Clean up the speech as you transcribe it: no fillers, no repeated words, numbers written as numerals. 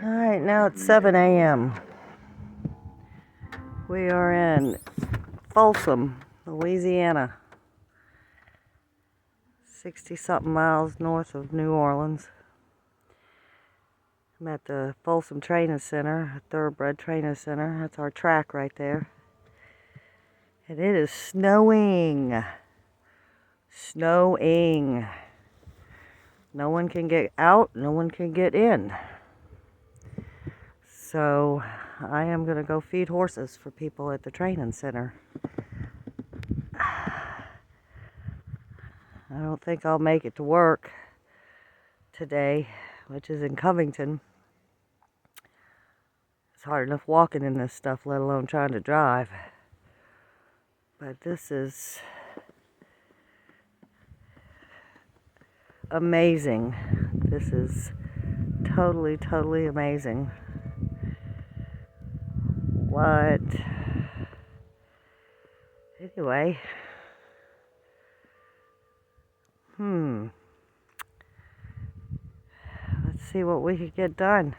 Alright, now it's 7 a.m. We are in Folsom, Louisiana. 60-something miles north of New Orleans. I'm at the Folsom Training Center, a thoroughbred training center. That's our track right there. And it is snowing. Snowing. No one can get out, no one can get in. So I am going to go feed horses for people at the training center. I don't think I'll make it to work today, which is in Covington. It's hard enough walking in this stuff, let alone trying to drive. But this is amazing. This is totally, totally amazing. What? Anyway. Let's see what we could get done.